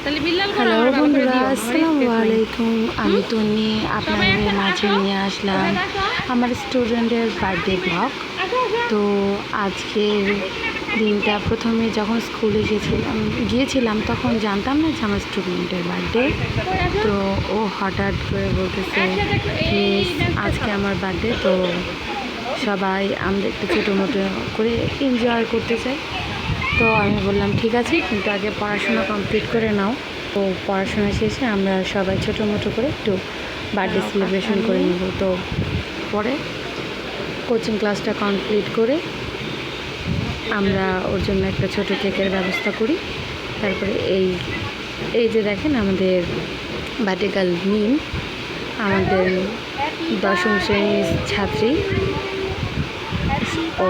Hello বন্ধুরা, আসসালামু আলাইকুম। আমি তন্নি আপনাদের মাঝে নিয়ে আসলাম আমার স্টুডেন্টের বার্থডে ব্লগ। তো আজকের দিনটা প্রথমে যখন স্কুলে গিয়েছিলাম তখন জানতাম না যে আমার স্টুডেন্টের বার্থডে। তো ও হঠাৎ করে বলতেছে, মিস আজকে আমার বার্থডে, তো সবাই আমরা একটু ছোটো মোটো করে এনজয় করতে চাই। তো আমি বললাম ঠিক আছে, কিন্তু আগে পড়াশোনা কমপ্লিট করে নাও। তো পড়াশোনা শেষে আমরা সবাই ছোটো মোটো করে একটু বার্থডে সেলিব্রেশন করে নেব। তো পরে কোচিং ক্লাসটা কমপ্লিট করে আমরা ওর জন্য একটা ছোটো কেকের ব্যবস্থা করি। তারপরে এই যে দেখেন আমাদের বার্থডে গার্ল মিম, আমাদের 10ম শ্রেণীর ছাত্রী, ও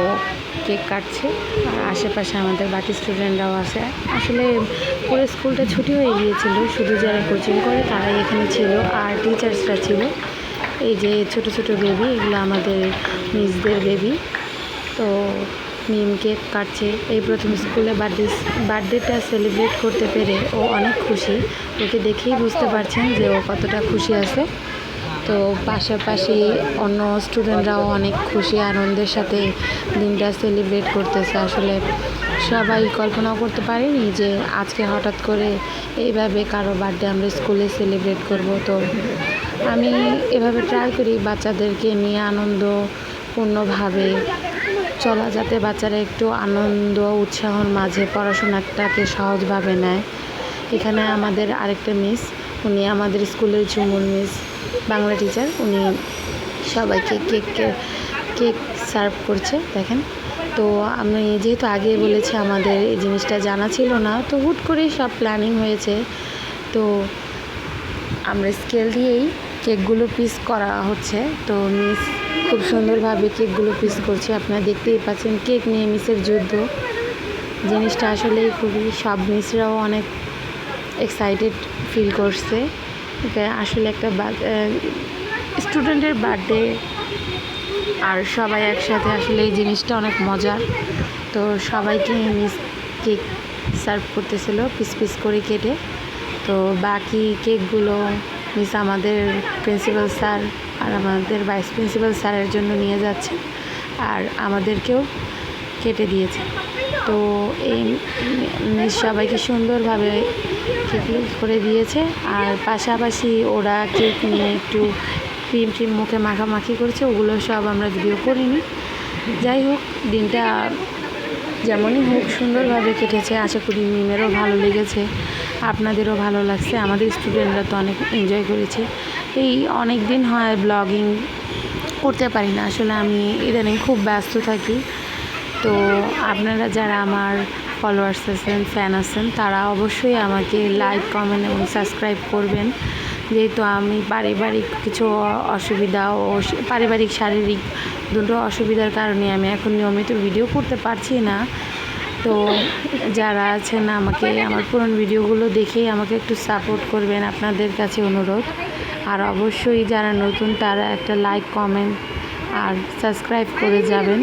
কেক কাটছে। আর আশেপাশে আমাদের বাকি স্টুডেন্টরাও আছে। আসলে পুরো স্কুলটা ছুটি হয়ে গিয়েছিল, শুধু যারা কোচিং করে তারাই এখানে ছিল, আর টিচার্সরা ছিল। এই যে ছোট ছোট বেবি, এগুলো আমাদের মিসদের বেবি। তো মিম কেক কাটছে, এই প্রথম স্কুলে বার্থডেটা সেলিব্রেট করতে পেরে ও অনেক খুশি। ওকে দেখেই বুঝতে পারছেন যে ও কতটা খুশি আছে। তো পাশাপাশি অন্য স্টুডেন্টরাও অনেক খুশি আনন্দের সাথে দিনটা সেলিব্রেট করতেছে। আসলে সবাই কল্পনাও করতে পারেনি যে আজকে হঠাৎ করে এইভাবে কারো বার্থডে আমরা স্কুলে সেলিব্রেট করব। তো আমি এভাবে ট্রাই করি বাচ্চাদেরকে নিয়ে আনন্দপূর্ণভাবে চলা, যাতে বাচ্চারা একটু আনন্দ উৎসাহর মাঝে পড়াশোনাটাকে সহজভাবে নেয়। এখানে আমাদের আরেকটা মিস, উনি আমাদের স্কুলের ঝুমুর মিস, বাংলা টিচার। উনি সবাইকে কেক সার্ভ করছে, দেখেন। তো আমি যেহেতু আগে বলেছি আমাদের এই জিনিসটা জানা ছিল না, তো হুট করেই সব প্ল্যানিং হয়েছে। তো আমরা স্কেল দিয়েই কেকগুলো পিস করা হচ্ছে। তো মিস খুব সুন্দরভাবে কেকগুলো পিস করছে, আপনারা দেখতেই পাচ্ছেন। কেক নিয়ে মিসের যুদ্ধ, জিনিসটা আসলেই খুবই, সব মিসরাও অনেক এক্সাইটেড ফিল করছে। আসলে একটা স্টুডেন্টের বার্থডে আর সবাই একসাথে, আসলে এই জিনিসটা অনেক মজার। তো সবাইকে মিস কেক সার্ভ করতেছিল পিস পিস করে কেটে। তো বাকি কেকগুলো মিস আমাদের প্রিন্সিপাল স্যার আর আমাদের ভাইস প্রিন্সিপাল স্যারের জন্য নিয়ে যাচ্ছে, আর আমাদেরকেও কেটে দিয়েছে। তো এই মিস সবাইকে সুন্দরভাবে কেক করে দিয়েছে। আর পাশাপাশি ওরা কেক নিয়ে একটু ক্রিম মুখে মাখামাখি করছে, ওগুলো সব আমরা ভিডিও করিনি। যাই হোক, দিনটা যেমনই হোক সুন্দরভাবে কেটেছে। আশা করি মিমেরও ভালো লেগেছে, আপনাদেরও ভালো লাগছে। আমাদের স্টুডেন্টরা তো অনেক এনজয় করেছে। এই অনেক দিন হয় ব্লগিং করতে পারি না, আসলে আমি ইদানিং খুব ব্যস্ত থাকি। তো আপনারা যারা আমার ফলোয়ার্স আছেন, ফ্যান আছেন, তারা অবশ্যই আমাকে লাইক, কমেন্ট এবং সাবস্ক্রাইব করবেন। যেহেতু আমি পারিবারিক কিছু অসুবিধা ও পারিবারিক শারীরিক দুটো অসুবিধার কারণে আমি এখন নিয়মিত ভিডিও করতে পারছি না। তো যারা আছেন আমাকে আমার পুরনো ভিডিওগুলো দেখেই আমাকে একটু সাপোর্ট করবেন, আপনাদের কাছে অনুরোধ। আর অবশ্যই যারা নতুন তারা একটা লাইক, কমেন্ট আর সাবস্ক্রাইব করে যাবেন।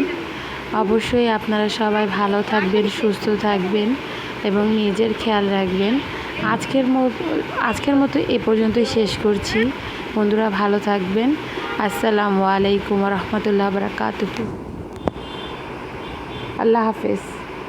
অবশ্যই আপনারা সবাই ভালো থাকবেন, সুস্থ থাকবেন এবং নিজের খেয়াল রাখবেন। আজকের মতো এ পর্যন্তই শেষ করছি। বন্ধুরা ভালো থাকবেন। আসসালামু আলাইকুম ওয়া রাহমাতুল্লাহি ওয়া বারাকাতুহু। আল্লাহ হাফেজ।